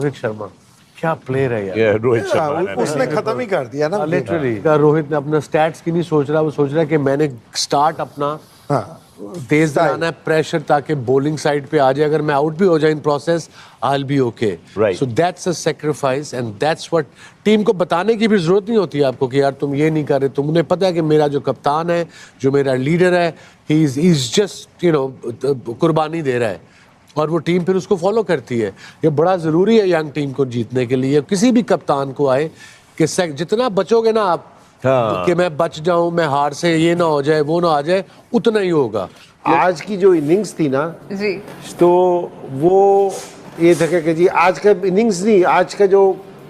रोहित शर्मा क्या प्लेयर है यार। रोहित शर्मा उसने खत्म ही कर दिया ना लिटरली। रोहित ने अपना स्टैट्स की नहीं सोच रहा, वो सोच रहा है कि मैंने स्टार्ट अपना तेज बनाना है, प्रेशर ताकि बॉलिंग साइड पे आ जाए, अगर मैं आउट भी हो जाए in process I will be okay. So that's a sacrifice and that's what team को बताने की भी जरूरत नहीं होती आपको कि यार तुम ये नहीं कर रहे, तुमने पता है कि मेरा जो कप्तान है, जो मेरा लीडर है, he is just you know कुर्बानी दे रहा है और वो टीम फिर उसको फॉलो करती है। ये बड़ा ज़रूरी है यंग टीम को जीतने के लिए, किसी भी कप्तान को आए कि जितना बचोगे ना आप कि मैं बच जाऊं, मैं हार से ये ना हो जाए, वो ना आ जाए, उतना ही होगा। आज की जो इनिंग्स थी ना जी, तो वो ये था कि जी आज का इनिंग्स नहीं, आज का जो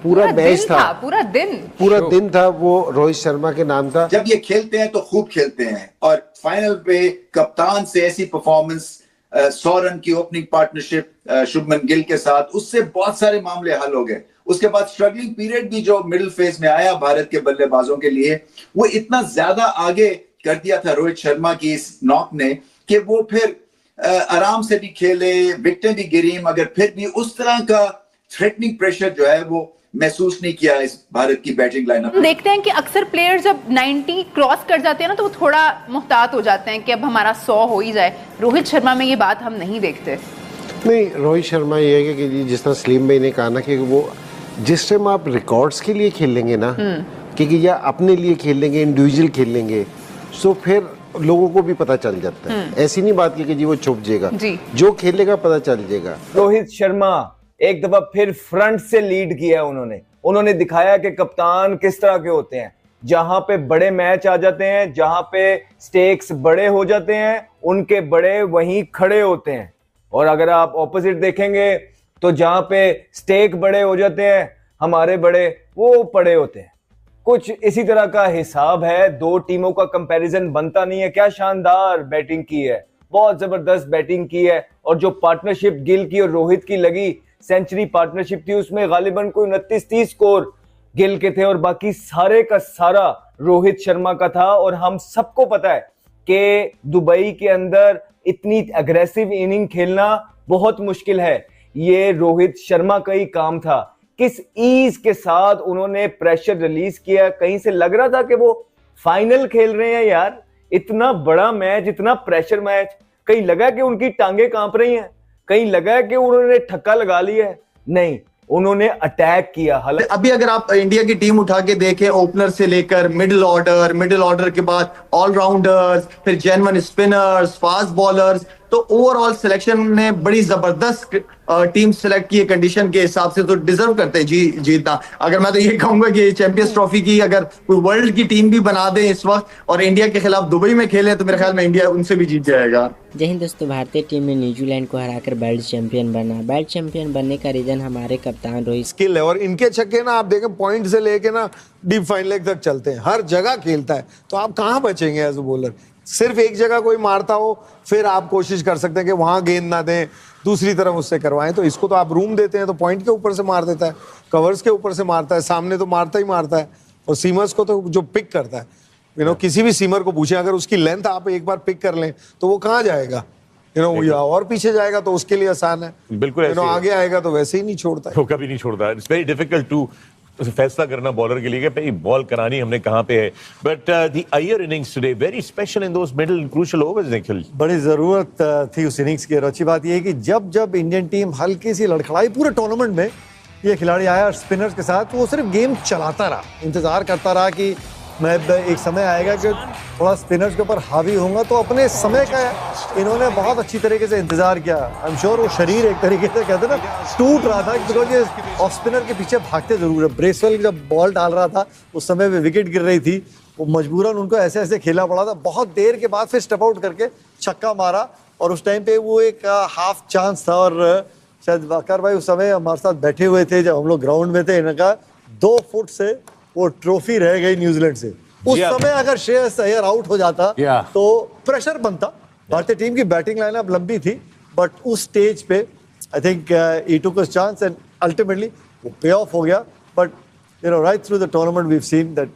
पूरा मैच था, पूरा दिन था, वो रोहित शर्मा के नाम था। जब ये खेलते हैं तो खूब खेलते हैं और फाइनल पे कप्तान से ऐसी परफॉर्मेंस, 100 रन की ओपनिंग पार्टनरशिप शुभमन गिल के साथ, उससे बहुत सारे मामले हल हो गए। उसके बाद स्ट्रगलिंग पीरियड भी जो मिडिल फेज में आया भारत के बल्लेबाजों के लिए, वो इतना ज्यादा आगे कर दिया था रोहित शर्मा की इस नॉक ने कि वो फिर आराम से भी खेले, विकेटें भी गिरी, मगर फिर भी उस तरह का थ्रेटनिंग प्रेशर जो है वो महसूस नहीं किया इस भारत की बैटिंग लाइनअप। हम देखते हैं कि अक्सर प्लेयर्स जब 90 क्रॉस कर जाते हैं ना तो वो थोड़ा मुहतात हो जाते हैं कि अब हमारा 100 हो ही जाए। रोहित शर्मा में ये बात हम नहीं देखते। नहीं, रोहित शर्मा ये है कि जिस तरह सलीम भाई ने कहा ना कि वो जिस टाइम आप रिकॉर्ड्स के लिए खेल लेंगे ना, क्योंकि या अपने लिए खेल लेंगे, इंडिविजुअल खेल लेंगे, तो फिर लोगों को भी पता चल जाता है। ऐसी नहीं बात कि जी वो छुप जाएगा, जो खेलेगा पता चल जाएगा। रोहित शर्मा एक दफा फिर फ्रंट से लीड किया उन्होंने दिखाया कि कप्तान किस तरह के होते हैं। जहां पे बड़े मैच आ जाते हैं, जहां पे स्टेक्स बड़े हो जाते हैं, उनके बड़े वहीं खड़े होते हैं। और अगर आप ऑपोजिट देखेंगे तो जहां पे स्टेक बड़े हो जाते हैं, हमारे बड़े वो पड़े होते हैं। कुछ इसी तरह का हिसाब है। दो टीमों का कंपैरिजन बनता नहीं है। क्या शानदार बैटिंग की है, बहुत जबरदस्त बैटिंग की है। और जो पार्टनरशिप गिल की और रोहित की लगी, सेंचुरी पार्टनरशिप थी, उसमें गालिबन कोई 29-30 स्कोर गिल के थे और बाकी सारे का सारा रोहित शर्मा का था। और हम सबको पता है कि दुबई के अंदर इतनी अग्रेसिव इनिंग खेलना बहुत मुश्किल है। ये रोहित शर्मा का ही काम था। किस ईज के साथ उन्होंने प्रेशर रिलीज किया। कहीं से लग रहा था कि वो फाइनल खेल रहे हैं यार। इतना बड़ा मैच, इतना प्रेशर मैच। कहीं लगा कि उनकी टांगे कांप रही हैं, कहीं लगा कि उन्होंने ठक्का लगा लिया है। नहीं, उन्होंने अटैक किया। अभी अगर आप इंडिया की टीम उठा के देखें, ओपनर से लेकर मिडिल ऑर्डर के बाद ऑलराउंडर्स, फिर जेन्युइन स्पिनर्स, फास्ट बॉलर्स, तो ओवरऑल सिलेक्शन ने बड़ी जबरदस्त टीम सिलेक्ट की है कंडीशन के हिसाब से, तो डिजर्व करते हैं जीतना। अगर मैं तो ये कहूंगा कि चैंपियंस ट्रॉफी की अगर कोई वर्ल्ड की टीम भी बना दे इस वक्त और इंडिया के खिलाफ दुबई में खेले तो मेरे ख्याल में इंडिया उनसे भी जीत जाएगा। जय हिंद दोस्तों, भारतीय टीम में न्यूजीलैंड को हराकर वर्ल्ड चैंपियन बना। वर्ल्ड चैंपियन बनने का रीजन हमारे कप्तान रोहित स्किल है। और इनके छक्के ना आप देखें पॉइंट से लेके ना डीप फाइनल तक चलते हैं, हर जगह खेलता है। तो आप कहाँ बचेंगे एज ए बॉलर? सिर्फ एक जगह कोई मारता हो फिर आप कोशिश कर सकते हैं कि वहां गेंद ना दें, दूसरी तरफ उससे करवाएं। तो इसको तो आप रूम देते हैं तो पॉइंट के ऊपर से मार देता है, कवर्स के ऊपर से मारता है, सामने तो मारता ही मारता है। और सीमर्स को तो जो पिक करता है, किसी भी सीमर को पूछे, अगर उसकी लेंथ आप एक बार पिक कर लें तो वो कहाँ जाएगा, और पीछे जाएगा तो उसके लिए आसान है। बिल्कुल आगे आएगा तो वैसे ही नहीं छोड़ता है, वो कभी नहीं छोड़ता। इट्स वेरी डिफिकल्ट टू फैसला करना बॉलर के लिए कि बॉल करानी हमने कहां पे है। But the Iyer innings today very special in those middle crucial overs. Nikhil, बड़ी जरूरत थी उस इनिंग्स की। और अच्छी बात यह है कि जब इंडियन टीम हल्की सी लड़खड़ाई पूरे टूर्नामेंट में, ये खिलाड़ी आया स्पिनर्स के साथ, वो सिर्फ गेम चलाता रहा, इंतजार करता रहा कि मैं एक समय आएगा कि थोड़ा स्पिनर्स के ऊपर हावी होऊंगा। तो अपने समय का इन्होंने बहुत अच्छी तरीके से इंतजार किया। आई एम श्योर वो शरीर एक तरीके से कहते हैं ना टूट रहा था, बिकॉज ये ऑफ स्पिनर के पीछे भागते जरूर है। ब्रेसवेल जब बॉल डाल रहा था उस समय में विकेट गिर रही थी, वो मजबूरन उनको ऐसे ऐसे खेलना पड़ा था। बहुत देर के बाद फिर स्टेप आउट करके छक्का मारा और उस टाइम पे वो एक हाफ चांस था। और शायद वाकर भाई उस समय हमारे साथ बैठे हुए थे जब हम लोग ग्राउंड में थे। इनका 2 फुट से वो ट्रॉफी रह गई न्यूजीलैंड से। उस समय अगर श्रेयस अय्यर आउट हो जाता तो प्रेशर बनता। भारतीय टीम की बैटिंग लाइनअप लंबी थी, बट उस स्टेज पे I think he took his chance and ultimately वो पे ऑफ हो गया। But right through the tournament we have seen that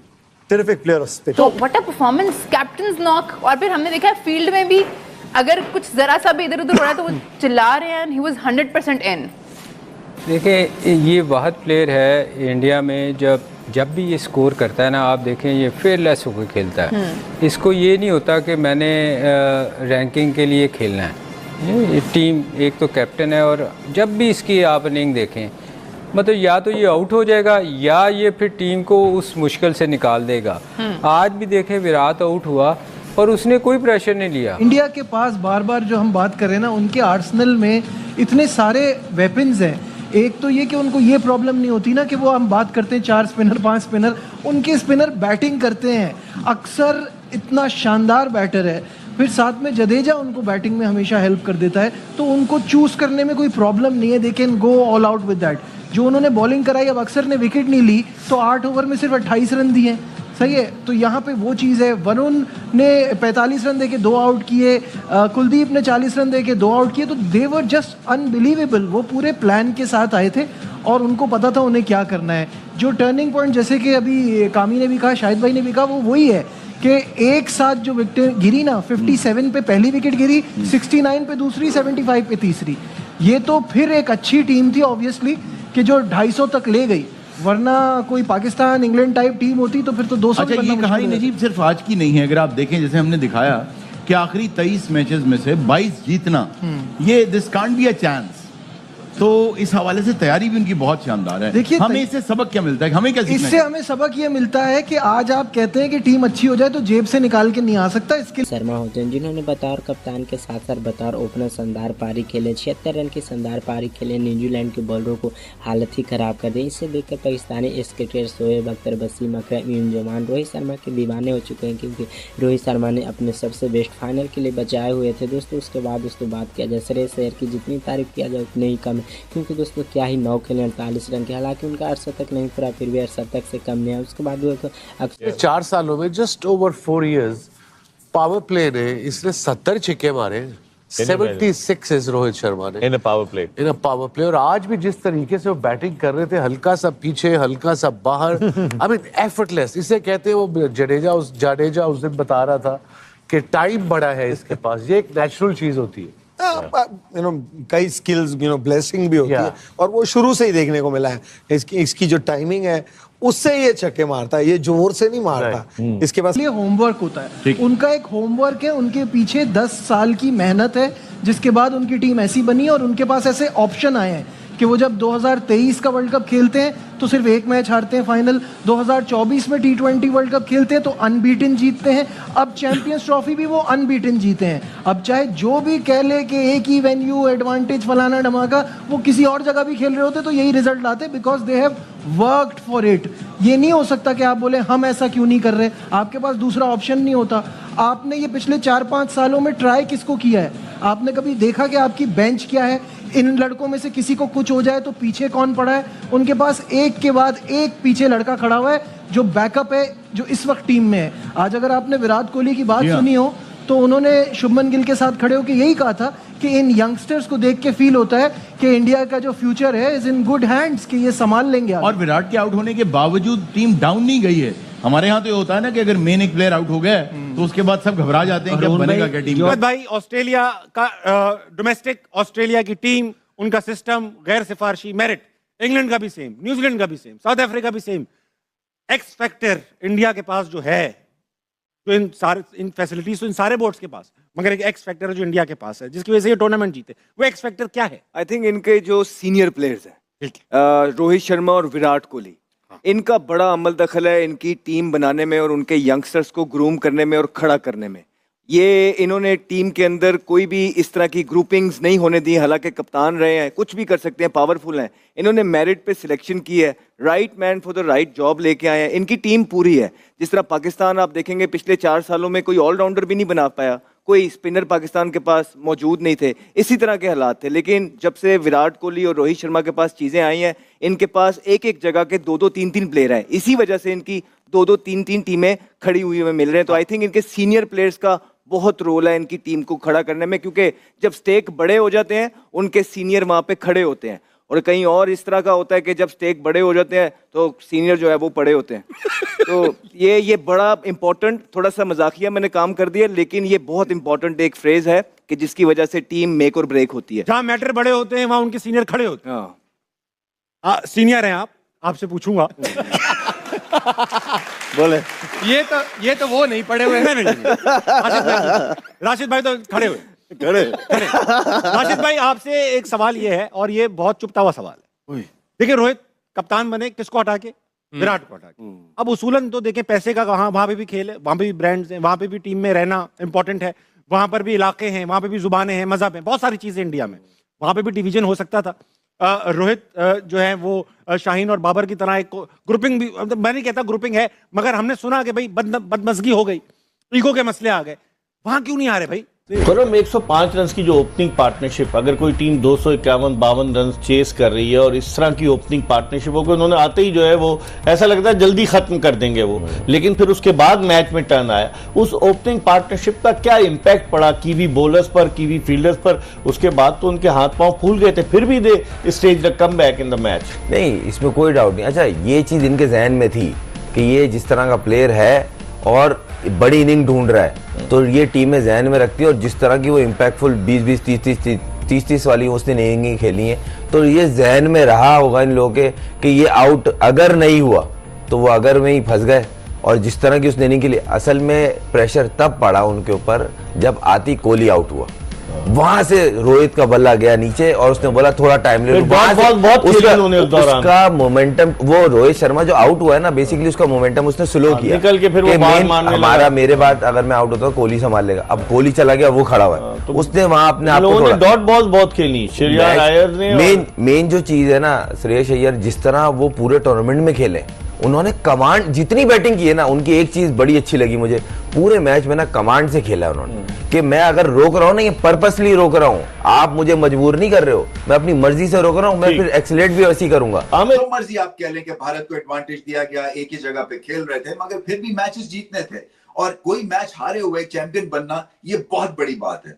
terrific player of spin. तो what a performance, captain's knock. और फिर हमने देखा है फील्ड में भी अगर कुछ जरा सा भी इधर उधर हो रहा है तो वो चिल्ला रहे हैं। ही वाज 100% इन। देखिए ये वाहद प्लेयर है इंडिया में, जब भी ये स्कोर करता है ना, आप देखें ये फेयरलेस होकर खेलता है। इसको ये नहीं होता कि मैंने रैंकिंग के लिए खेलना है। ये टीम, एक तो कैप्टन है, और जब भी इसकी आप इनिंग देखें, मतलब या तो ये आउट हो जाएगा या ये फिर टीम को उस मुश्किल से निकाल देगा। आज भी देखें विराट आउट हुआ और उसने कोई प्रेशर नहीं लिया। इंडिया के पास बार बार जो हम बात कर रहे हैं ना, उनके आर्सेनल में इतने सारे वेपन्स हैं। एक तो ये कि उनको ये प्रॉब्लम नहीं होती ना कि वो हम बात करते हैं 4 स्पिनर 5 स्पिनर, उनके स्पिनर बैटिंग करते हैं अक्सर, इतना शानदार बैटर है। फिर साथ में जडेजा उनको बैटिंग में हमेशा हेल्प कर देता है, तो उनको चूज करने में कोई प्रॉब्लम नहीं है। They can go all out with that. जो उन्होंने बॉलिंग कराई, अब अक्सर ने विकेट नहीं ली तो 8 ओवर में सिर्फ 28 रन दिए, सही है। तो यहाँ पे वो चीज़ है। वरुण ने 45 रन देके 2 आउट किए, कुलदीप ने 40 रन देके 2 आउट किए, तो दे वर जस्ट अनबिलीवेबल। वो पूरे प्लान के साथ आए थे और उनको पता था उन्हें क्या करना है। जो टर्निंग पॉइंट, जैसे कि अभी कामी ने भी कहा, शाहिद भाई ने भी कहा, वो वही है कि एक साथ जो विकेट गिरी ना, 57 पे पहली विकेट गिरी, 69 पे दूसरी, 75 पे तीसरी, ये तो फिर एक अच्छी टीम थी ऑब्वियसली कि जो 250 तक ले गई। वरना कोई पाकिस्तान इंग्लैंड टाइप टीम होती तो फिर तो 200। अच्छा, ये कहानी नजीब सिर्फ आज की नहीं है। अगर आप देखें, जैसे हमने दिखाया कि आखिरी 23 मैचेस में से 22 जीतना, ये this can't be a chance. तो इस हवाले से तैयारी भी उनकी बहुत शानदार है। देखिए, हमें इससे सबक क्या मिलता है, हमें क्या सीखना इससे हमें सबक ये मिलता है कि आज आप कहते हैं कि टीम अच्छी हो जाए तो जेब से निकाल के नहीं आ सकता। इसके शर्मा होते हैं जिन्होंने बतौर कप्तान के साथ साथ बतौर ओपनर शानदार पारी खेले, 76 रन की शानदार पारी खेले, न्यूजीलैंड के बॉलरों को हालत ही खराब कर दी। इससे देखकर पाकिस्तानी क्रिकेटर शोएब अख्तर, वसीम अकरम, इंजमान रोहित शर्मा के दीवाने हो चुके हैं, क्योंकि रोहित शर्मा ने अपने सबसे बेस्ट फाइनल के लिए बचाए हुए थे दोस्तों। उसके बाद बात किया जाए श्रेयस अय्यर की, जितनी तारीफ किया जाए उतनी ही कम है, क्योंकि दोस्तों क्या ही 9 खेले 48 रन के, हालांकि उनका 68 नहीं पूरा, फिर भी 68 से कम नहीं है। उसके बाद वो 4 सालों में just over 4 years power play ने इसने 70 छक्के मारे, 76 रोहित शर्मा ने इन अ पावर प्ले। और आज भी जिस तरीके से वो बैटिंग कर रहे थे, हल्का सा पीछे हल्का सा बाहर, आई मीन एफर्टलेस। इसे कहते हैं, वो जाडेजा उस दिन बता रहा था कि टाइम बड़ा है इसके पास, ये एक नेचुरल चीज होती है। कई स्किल्स ब्लेसिंग भी होती है, और वो शुरू से ही देखने को मिला है। इसकी जो टाइमिंग है उससे ये छक्के मारता है, ये जोर से नहीं मारता। इसके पास ये होमवर्क होता है, उनका एक होमवर्क है, उनके पीछे 10 साल की मेहनत है, जिसके बाद उनकी टीम ऐसी बनी और उनके पास ऐसे ऑप्शन आए हैं कि वो जब 2023 का वर्ल्ड कप खेलते हैं तो सिर्फ एक मैच हारते हैं फाइनल, 2024 में T20 वर्ल्ड कप खेलते हैं तो अनबीटन जीतते हैं, अब चैंपियंस ट्रॉफी भी वो अनबीटन जीते हैं। अब चाहे जो भी कह ले कि एक ही वेन्यू एडवांटेज फलाना धमाका, वो किसी और जगह भी खेल रहे होते तो यही result latte, because they have worked for it. ये नहीं हो सकता कि आप बोले हम ऐसा क्यों नहीं कर रहे, आपके पास दूसरा ऑप्शन नहीं होता। आपने ये पिछले 4-5 सालों में ट्राई किसको किया है? आपने कभी देखा कि आपकी बेंच क्या है? इन लड़कों में से किसी को कुछ हो जाए तो पीछे कौन पड़ा है? उनके पास एक के बाद एक पीछे लड़का खड़ा हुआ है जो बैकअप है, जो इस वक्त टीम में है। आज अगर आपने विराट कोहली की बात सुनी हो तो उन्होंने शुभमन गिल के साथ खड़े होकर यही कहा था कि इन यंगस्टर्स को देख के फील होता है कि इंडिया का जो फ्यूचर है इज इन गुड हैंड्स, कि ये संभाल लेंगे। और विराट के आउट होने के बावजूद टीम डाउन नहीं गई है। हमारे यहाँ तो ये होता है ना कि अगर मेन एक प्लेयर आउट हो गया तो उसके बाद सब घबरा जाते हैं कि अब बनेगा क्या टीम। भाई, ऑस्ट्रेलिया का डोमेस्टिक ऑस्ट्रेलिया की टीम, उनका सिस्टम गैर सिफारशी मेरिट, इंग्लैंड का भी सेम, न्यूजीलैंड का भी सेम, साउथ अफ्रीका भी सेम। एक्स फैक्टर इंडिया के पास जो है, तो इन फैसिलिटीज तो इन सारे बोर्ड्स के पास, मगर एक एक्स फैक्टर जो इंडिया के पास है जिसकी वजह से ये टूर्नामेंट जीते, वो एक्स फैक्टर क्या है? आई थिंक इनके जो सीनियर प्लेयर्स हैं, रोहित शर्मा और विराट कोहली, इनका बड़ा अमल दखल है इनकी टीम बनाने में और उनके यंगस्टर्स को ग्रूम करने में और खड़ा करने में। ये इन्होंने टीम के अंदर कोई भी इस तरह की ग्रुपिंग्स नहीं होने दी, हालांकि कप्तान रहे हैं, कुछ भी कर सकते हैं, पावरफुल हैं। इन्होंने मेरिट पे सिलेक्शन की है, right man for the right job लेके आए हैं। इनकी टीम पूरी है। जिस तरह पाकिस्तान आप देखेंगे पिछले 4 सालों में कोई ऑलराउंडर भी नहीं बना पाया, कोई स्पिनर पाकिस्तान के पास मौजूद नहीं थे, इसी तरह के हालात थे। लेकिन जब से विराट कोहली और रोहित शर्मा के पास चीज़ें आई हैं, इनके पास एक एक जगह के 2-2, 3-3 प्लेयर हैं। इसी वजह से इनकी 2-2, 3-3 टीमें खड़ी हुई हमें मिल रहे हैं। तो आई थिंक इनके सीनियर प्लेयर्स का बहुत रोल है इनकी टीम को खड़ा करने में, क्योंकि जब स्टेक बड़े हो जाते हैं उनके सीनियर वहाँ पे खड़े होते हैं। और कहीं और इस तरह का होता है कि जब स्टेक बड़े हो जाते हैं तो सीनियर जो है वो पड़े होते हैं। तो ये बड़ा इंपॉर्टेंट, थोड़ा सा मजाकिया मैंने काम कर दिया, लेकिन ये बहुत इंपॉर्टेंट एक फ्रेज है कि जिसकी वजह से टीम मेक और ब्रेक होती है। जहाँ मैटर बड़े होते हैं वहाँ उनके सीनियर खड़े होते हैं। सीनियर हैं आप, आपसे पूछूंगा। बोले। ये तो वो नहीं पढ़े हुए हैं। राशिद भाई तो खड़े हुए। राशिद भाई आपसे एक सवाल ये है, और ये बहुत चुपता हुआ सवाल है। देखिए रोहित कप्तान बने किसको हटा के? विराट को हटा के। अब उसूलन तो देखें पैसे का वहां पे भी खेल है, वहां पे भी ब्रांड्स हैं, वहां पे भी टीम में रहना इंपॉर्टेंट है, वहां पर भी इलाके हैं, वहां पे भी जुबानें हैं, मजहब है, बहुत सारी चीजें इंडिया में, वहां पे भी डिवीजन हो सकता था। रोहित जो है वो शाहीन और बाबर की तरह एक ग्रुपिंग भी, मैं नहीं कहता ग्रुपिंग है, मगर हमने सुना कि भाई बदमजगी हो गई, ईगो के मसले आ गए, वहां क्यों नहीं आ रहे भाई? खुर्रम 105 रन की जो ओपनिंग पार्टनरशिप, अगर कोई टीम 251-52 रन चेस कर रही है और इस तरह की ओपनिंग पार्टनरशिप हो, उन्होंने आते ही जो है वो ऐसा लगता है जल्दी खत्म कर देंगे वो, लेकिन फिर उसके बाद मैच में टर्न आया। उस ओपनिंग पार्टनरशिप का क्या इम्पैक्ट पड़ा कीवी बॉलर्स पर, कीवी फील्डर्स पर? उसके बाद तो उनके हाथ पांव फूल गए थे, फिर भी they stage come back in the match. नहीं, इसमें कोई डाउट नहीं। अच्छा, ये चीज इनके जहन में थी कि ये जिस तरह का प्लेयर है और बड़ी इनिंग ढूंढ रहा है, तो ये टीमें जहन में रखती है, और जिस तरह की वो इम्पैक्टफुल 20-20, 30-30 वाली उसने इनिंग खेली है, तो ये जहन में रहा होगा इन लोगों के कि ये आउट अगर नहीं हुआ तो वो अगर में ही फंस गए। और जिस तरह की उसने इनिंग के लिए, असल में प्रेशर तब पड़ा उनके ऊपर जब आती कोहली आउट हुआ, वहां से रोहित का बल्ला गया नीचे और उसने बोला थोड़ा टाइम ले लो। बहुत उसका मोमेंटम, वो रोहित शर्मा जो आउट हुआ है ना, बेसिकली उसका मोमेंटम उसने स्लो किया, निकल के फिर वो हमारा मेरे बाद अगर मैं आउट होता कोहली संभाल लेगा। अब कोहली चला गया, वो खड़ा हुआ है, उसने वहां अपने आप को डॉट बॉल्स बहुत खेली श्रेयस अय्यर ने। मेन जो चीज है ना, श्रेयस अय्यर जिस तरह वो पूरे टूर्नामेंट में खेले, उन्होंने कमांड, जितनी बैटिंग की है ना, उनकी एक चीज बड़ी अच्छी लगी मुझे, पूरे मैच में ना कमांड से खेला उन्होंने, कि मैं अगर रोक रहा हूं ना, ये पर्पसली रोक रहा हूं, आप मुझे मजबूर नहीं कर रहे हो, मैं अपनी मर्जी से रोक रहा हूं, मैं फिर एक्सीलेट भी वैसे ही करूंगा। जो मर्जी आप कह लें कि भारत को एडवांटेज दिया गया, एक ही जगह पे खेल रहे थे, मगर फिर भी मैचेस जीतने थे, और कोई मैच हारे हुए चैंपियन बनना ये बहुत बड़ी बात है।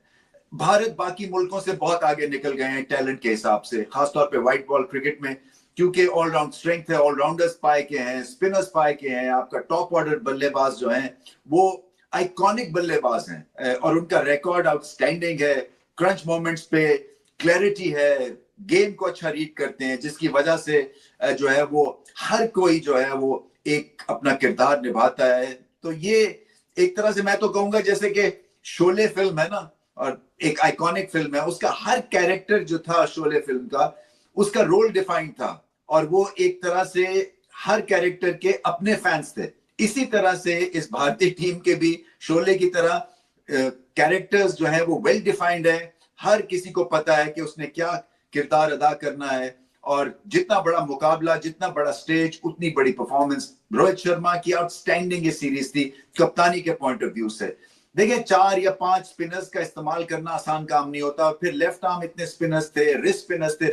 भारत बाकी मुल्कों से बहुत आगे निकल गए हैं टैलेंट के हिसाब से, खासतौर पर व्हाइट बॉल क्रिकेट में, क्योंकि ऑलराउंड स्ट्रेंथ है, ऑलराउंडर्स पाए के हैं, स्पिनर्स पाए के हैं, आपका टॉप ऑर्डर बल्लेबाज जो हैं वो आइकॉनिक बल्लेबाज हैं, और उनका रिकॉर्ड आउटस्टैंडिंग है, क्रंच मोमेंट्स पे क्लैरिटी है, गेम को अच्छा रीड करते हैं, जिसकी वजह से जो है वो हर कोई जो है वो एक अपना किरदार निभाता है। तो ये एक तरह से मैं तो कहूंगा जैसे कि शोले फिल्म है ना, और एक आइकॉनिक फिल्म है, उसका हर कैरेक्टर जो था शोले फिल्म का, उसका रोल डिफाइंड था, और वो एक तरह से हर कैरेक्टर के अपने फैंस थे। इसी तरह से इस भारतीय टीम के भी शोले की तरह कैरेक्टर्स जो है वो वेल डिफाइंड है, हर किसी को पता है कि उसने क्या किरदार अदा करना है, और जितना बड़ा मुकाबला, जितना बड़ा स्टेज, उतनी बड़ी परफॉर्मेंस। रोहित शर्मा की आउटस्टैंडिंग ये सीरीज थी कप्तानी के पॉइंट ऑफ व्यू से। देखिए 4 या 5 स्पिनर्स का इस्तेमाल करना आसान काम नहीं होता, फिर लेफ्ट आर्म इतने स्पिनर्स थे, रिस्ट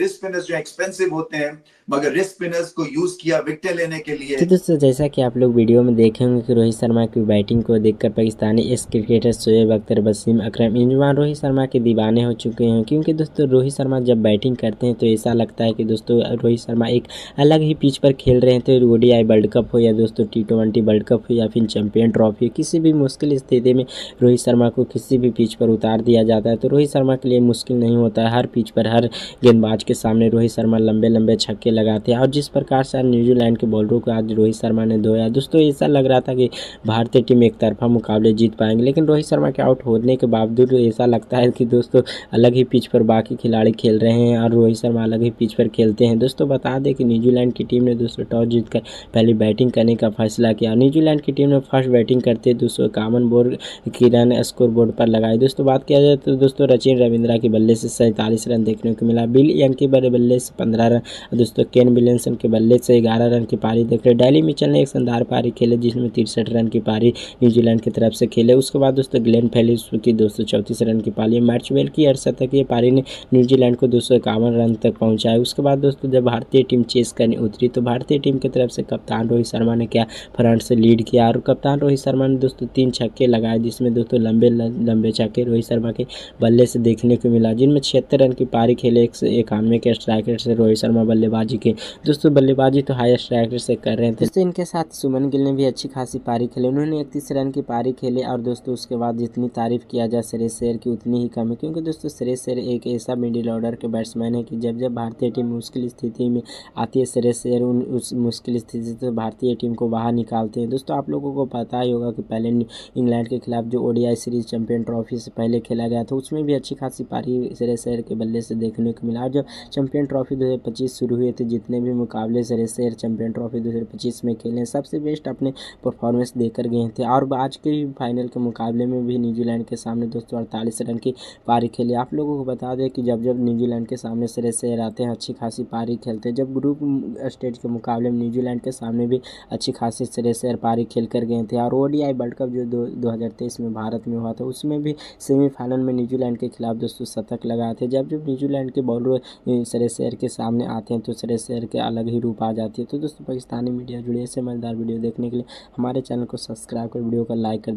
स्पिनर्स जो एक्सपेंसिव होते हैं, मगर रिस्ट स्पिनर्स को यूज किया विकेट लेने के लिए। तो दोस्तों जैसा कि आप लोग वीडियो में देखे होंगे कि रोहित शर्मा की बैटिंग को देखकर पाकिस्तानी इस क्रिकेटर शोएब अख्तर, वसीम अकरम, इन जवान रोहित शर्मा के दीवाने हो चुके हैं, क्योंकि दोस्तों रोहित शर्मा जब बैटिंग करते हैं तो ऐसा लगता है कि दोस्तों रोहित शर्मा एक अलग ही पिच पर खेल रहे हैं। तो ODI वर्ल्ड कप हो या दोस्तों T20 वर्ल्ड कप हो या फिर चैंपियन ट्रॉफी, किसी भी मुश्किल स्थिति में रोहित शर्मा को किसी भी पिच पर उतार दिया जाता है तो रोहित शर्मा के लिए मुश्किल नहीं होता है। हर पिच पर, हर गेंदबाज के सामने रोहित शर्मा लंबे लंबे छक्के लगाते हैं, और जिस प्रकार से न्यूजीलैंड के बॉलरों को आज रोहित शर्मा ने धोया, दोस्तों ऐसा लग रहा था कि भारतीय टीम एक तरफा मुकाबले जीत पाएंगे, लेकिन रोहित शर्मा के आउट होने के बावजूद ऐसा लगता है कि दोस्तों अलग ही पिच पर बाकी खिलाड़ी खेल रहे हैं और रोहित शर्मा अलग ही पिच पर खेलते हैं। दोस्तों बता दें कि न्यूजीलैंड की टीम ने दोस्तों टॉस जीतकर पहले बैटिंग करने का फैसला किया। न्यूजीलैंड की टीम ने फर्स्ट बैटिंग करते 251 की रन स्कोर बोर्ड पर लगाए। दोस्तों बात किया जाए तो दोस्तों सचिन रविंद्रा के बल्ले से 47 रन देखने को मिला, बिल यंग के बल्ले से 15 रन, दोस्तों केन विलियमसन के बल्ले से 11 रन की पारी देख रहे। डेली मिचेल ने एक शानदार पारी खेले जिसमें 63 रन की पारी न्यूजीलैंड की तरफ से खेले। उसके बाद दोस्तों ग्लेन फेलिक्स की 234 रन की पारी, मैक्सवेल की 68 पारी ने न्यूजीलैंड को 251 रन तक पहुंचाया। उसके बाद दोस्तों जब भारतीय टीम चेस करने उतरी तो भारतीय टीम की तरफ से कप्तान रोहित शर्मा ने क्या फ्रंट से लीड किया, और कप्तान रोहित शर्मा ने दोस्तों 3 छक्के लगाए, जिसमें दोस्तों लंबे छक्के रोहित शर्मा के बल्ले से देखने को मिला, जिनमें 76 रन की पारी खेले। 191 के स्ट्राइक रेट से रोहित शर्मा बल्लेबाजी बल्लेबाजी की। दोस्तों बल्लेबाजी तो हाई स्ट्राइकर से कर रहे थे। दोस्तों इनके साथ शुभमन गिल ने भी अच्छी खासी पारी खेली, उन्होंने 31 रन की पारी खेली। और दोस्तों उसके बाद जितनी तारीफ किया जाए श्रेयस अय्यर की उतनी ही कम है, क्योंकि दोस्तों श्रेयस अय्यर एक ऐसा मिडिल ऑर्डर के बैट्समैन है कि जब जब भारतीय टीम मुश्किल स्थिति में आती है, श्रेयस अय्यर उस मुश्किल स्थिति से भारतीय टीम को बाहर निकालते हैं। दोस्तों आप लोगों को पता ही होगा कि पहले इंग्लैंड के खिलाफ जो ओडीआई सीरीज चैंपियन ट्रॉफी से पहले खेला गया था, उसमें भी अच्छी खासी पारी श्रेयस अय्यर के बल्ले से देखने को मिला। और जब चैंपियन ट्रॉफी 2025 शुरू हुए थे, जितने भी मुकाबले श्रेयस अय्यर चैंपियन ट्रॉफी 2025 में खेले, सबसे बेस्ट अपने परफॉर्मेंस देकर गए थे। और आज के फाइनल के मुकाबले में भी न्यूजीलैंड के सामने दोस्तों 48 रन की पारी खेली। आप लोगों को बता दें कि जब जब न्यूजीलैंड के सामने श्रेयस अय्यर आते हैं अच्छी खासी पारी खेलते हैं। जब ग्रुप स्टेज के मुकाबले में न्यूजीलैंड के सामने भी अच्छी खासी श्रेयस अय्यर पारी खेल कर गए थे। और ओडीआई वर्ल्ड कप जो 2023 में भारत में हुआ था, उसमें भी सेमीफाइनल में न्यूजीलैंड के खिलाफ दोस्तों शतक लगाए थे। जब जब न्यूजीलैंड के बॉलर श्रेयस अय्यर के सामने आते हैं तो श्रेयस अय्यर के अलग ही रूप आ जाती है। तो दोस्तों पाकिस्तानी मीडिया जुड़े ऐसे मजेदार वीडियो देखने के लिए हमारे चैनल को सब्सक्राइब कर वीडियो को लाइक कर